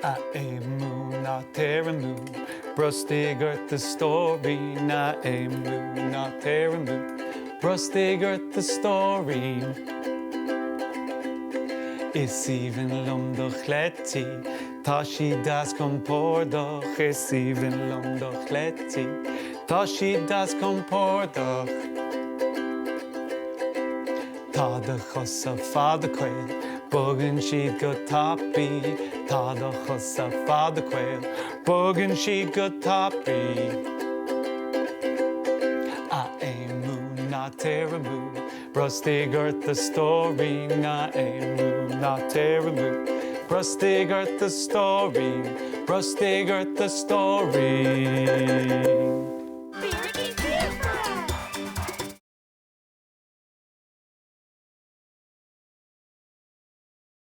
Éamúnna teramú, brustig the story. Na Éamúnna teramú, brustig the story. Is even lumdach leti, tashi das compordach. Is even lumdach leti, tashi das compordach. Tá de chusa fada quail, bugan siad go tapi. Tá de chusa fada quail, bugan siad go tapi. Éamúnna teramú, brustig the story. Na Éamúnna teramú, brustig the story. Brustig the story.